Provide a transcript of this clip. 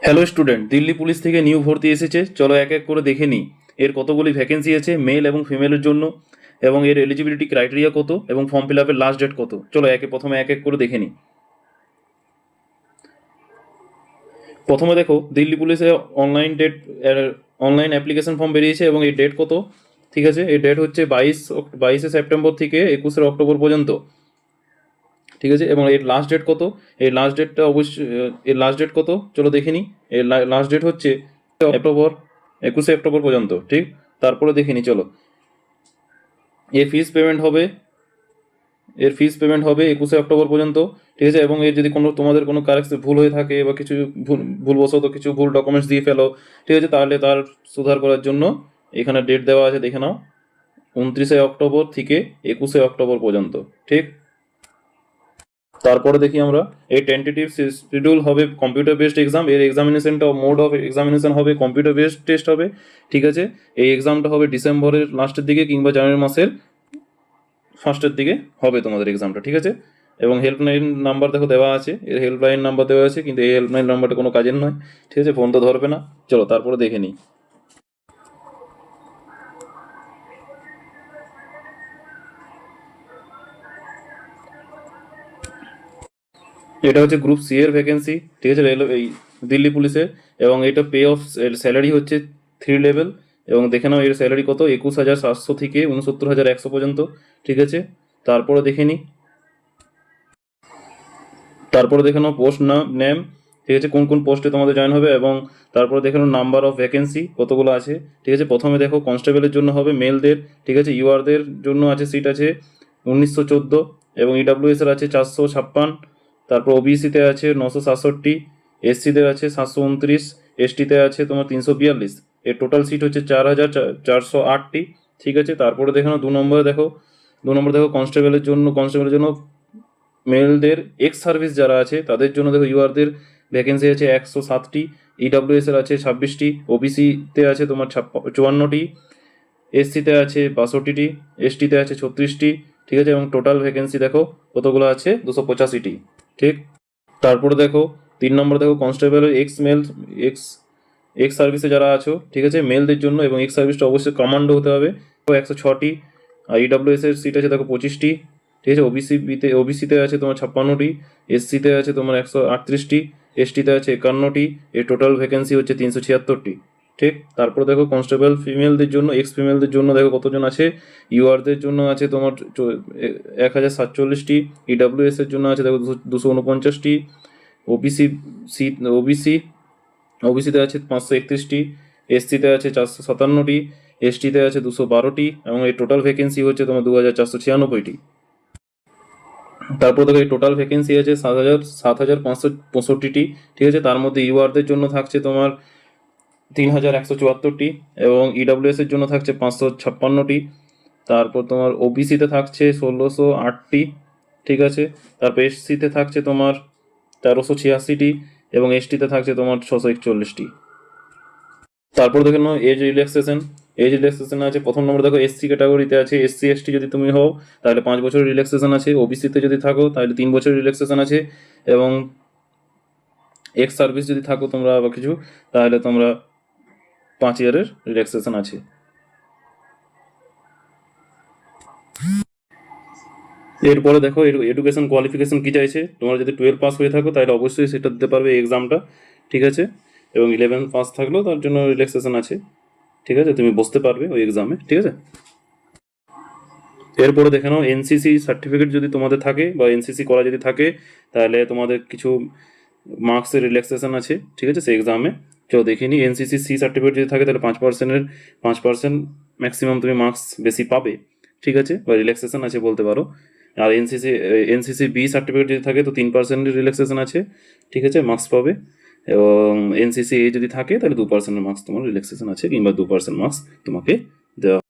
Hello student, Delhi police থেকে new ভর্তি এসেছে। চলো এক এক করে দেখে নিই এর কতগুলি ভ্যাকেন্সি আছে মেল এবং ফিমেলের জন্য, এবং এর এলিজিবিলিটি ক্রাইটেরিয়া কত, এবং ফর্ম ফিল আপের লাস্ট ডেট কত। চলো প্রথমে এক এক করে দেখে নিই। প্রথমে দেখো, দিল্লি পুলিশে অনলাইন অ্যাপ্লিকেশন ফর্ম বেরিয়েছে, এবং এই ডেট কত, ঠিক আছে। এই ডেট হচ্ছে 22শে সেপ্টেম্বর থেকে 21শে অক্টোবর পর্যন্ত, ঠিক আছে। এবং এর লাস্ট ডেট কত, এই লাস্ট ডেটটা অবশ্যই, এর লাস্ট ডেট কত চলো দেখে নিই। এর লাস্ট ডেট হচ্ছে অক্টোবর, 21শে অক্টোবর পর্যন্ত, ঠিক। তারপরে দেখে নিই চলো। এর ফিস পেমেন্ট হবে 21শে অক্টোবর পর্যন্ত, ঠিক আছে। এবং এর যদি তোমাদের কোনো কারেকশন ভুল হয়ে থাকে বা কিছু ভুলবশত কিছু ভুল ডকুমেন্টস দিয়ে ফেলো, ঠিক আছে, তাহলে তার সুধার করার জন্য এখানে ডেট দেওয়া আছে, দেখে নাও। 29শে অক্টোবর থেকে 21শে অক্টোবর পর্যন্ত, ঠিক। তারপরে দেখি আমরা, এই টেন্টেটিভ শিডিউল হবে কম্পিউটার বেসড এক্সাম। এর এক্সামিনেশনটা, মোড অফ এক্সামিনেশন হবে কম্পিউটার বেসড টেস্ট হবে, ঠিক আছে। এই এক্সামটা হবে ডিসেম্বরের লাস্টের দিকে কিংবা জানুয়ারি মাসের ফার্স্টের দিকে হবে তোমাদের এক্সামটা, ঠিক আছে। এবং হেল্পলাইন নাম্বার দেখো দেওয়া আছে, এর হেল্পলাইন নাম্বার দেওয়া আছে, কিন্তু এই হেল্পলাইন নাম্বারটা কোনো কাজের নয়, ঠিক আছে, ফোন তো ধরবে না। চলো তারপরে দেখে নিই। এটা হচ্ছে গ্রুপ সি এর ভ্যাকেন্সি, ঠিক আছে, এই দিল্লি পুলিশের। এবং এটা পে অফ স্যালারি হচ্ছে 3 লেভেল। এবং দেখে নাও এর স্যালারি কত, 21,700 থেকে 69,100 পর্যন্ত, ঠিক আছে। তারপরে দেখে নিই, তারপরে দেখে নাও পোস্ট নেম, ঠিক আছে, কোন কোন পোস্টে তোমাদের জয়েন হবে। এবং তারপরে দেখে নাও নাম্বার অফ ভ্যাকেন্সি কতগুলো আছে, ঠিক আছে। প্রথমে দেখো কনস্টেবলের জন্য হবে মেলদের, ঠিক আছে, ইউআরদের জন্য আছে সিট আছে 1914, এবং ইডাব্লিউএস এর আছে 456, তারপর ওবিসিতে আছে 967, এসসিতে আছে 729, এসটিতে আছে তোমার 342। এর টোটাল সিট হচ্ছে 4,408টি, ঠিক আছে। তারপরে দেখো দু নম্বরে দেখো কনস্টেবলের জন্য মেলদের এক্স সার্ভিস যারা আছে তাদের জন্য দেখো ইউআরদের ভ্যাকেন্সি আছে 107টি, ইডাব্লিউএস এর আছে 26টি, ওবিসিতে আছে তোমার 54টি, এসসিতে আছে 62টি, এসটিতে আছে 36টি, ঠিক আছে। এবং টোটাল ভ্যাকেন্সি দেখো কতগুলো আছে, 285টি, ঠিক। তারপরে দেখো 3 নম্বরে দেখো কনস্টেবলের এক্স এক্স সার্ভিসে যারা আছো, ঠিক আছে, মেলদের জন্য, এবং এক্স সার্ভিসটা অবশ্যই কমান্ডো হতে হবে, 106টি। আর ইডাব্লিউএস এর সিট আছে দেখো 25টি, ঠিক আছে। ওবিসিতে আছে তোমার 56টি, এসসিতে আছে তোমার 138টি, এসটিতে আছে 51টি। এর টোটাল ভ্যাকেন্সি হচ্ছে 376টি, ঠিক। তারপর দেখো কনস্টেবল ফিমেলদের জন্য, এক্স ফিমেলদের জন্য দেখো কতজন আছে। ইউআরদের জন্য আছে তোমার 1047টি, ইডাব্লিউএস এর জন্য আছে দেখো 249টি, ওবিসি সিট ওবিসিতে আছে 531টি, এসসিতে আছে 457টি, এসটিতে আছে 212টি, এবং এই টোটাল ভ্যাকেন্সি হচ্ছে তোমার 2,496টি। তারপর দেখো এই টোটাল ভ্যাকেন্সি আছে 7,565টি, ঠিক আছে। তার মধ্যে ইউআরদের জন্য থাকছে তোমার 3,174টি, এবং ইডাব্লিউএস এর জন্য থাকছে 556টি। তারপর তোমার ওবিসিতে থাকছে 1,608টি, ঠিক আছে। তারপর এসসিতে থাকছে তোমার 1,386টি, এবং এসটিতে থাকছে তোমার 641টি। তারপর দেখে নাও এজ রিল্যাক্সেশন আছে। প্রথম নম্বর দেখো এসসি ক্যাটাগরিতে আছে, এসসি এসটি যদি তুমি হও তাহলে 5 বছরের রিল্যাক্সেশন আছে, ওবিসিতে যদি থাকো তাহলে 3 বছরের রিল্যাক্সেশন আছে, এবং এক্স সার্ভিস যদি থাকো তোমরা বা কিছু, তাহলে তোমরা 5 ইয়ারের রিল্যাক্সেশন আছে। এরপরে দেখো এডুকেশন কোয়ালিফিকেশন কি চাইছে। তোমরা যদি 12 পাস হয়ে থাকো তাহলে অবশ্যই সেটা দিতে পারবে এক্সামটা, ঠিক আছে। এবং 11 পাস থাকলেও তার জন্য রিল্যাক্সেশন আছে, ঠিক আছে, তুমি বসতে পারবে ওই এক্সামে, ঠিক আছে। এরপরে দেখে নাও এনসিসি সার্টিফিকেট যদি তোমাদের থাকে বা এনসিসি করা যদি থাকে তাহলে তোমাদের কিছু মার্কসের রিল্যাক্সেশন আছে, ঠিক আছে, সেই এক্সামে। চলো দেখে নিই। এনসিসি সি সার্টিফিকেট যদি থাকে তাহলে 5% ম্যাক্সিমাম তুমি মার্কস বেশি পাবে, ঠিক আছে, বা রিল্যাক্সেশন আছে বলতে পারো। আর এনসিসি বি সার্টিফিকেট যদি থাকে তো 3%-এর রিল্যাক্সেশন আছে, ঠিক আছে, মার্কস পাবে। এবং এনসিসি এ যদি থাকে তাহলে 2% মার্কস তোমার রিল্যাক্সেশন আছে, কিংবা 2% মার্কস তোমাকে দেওয়া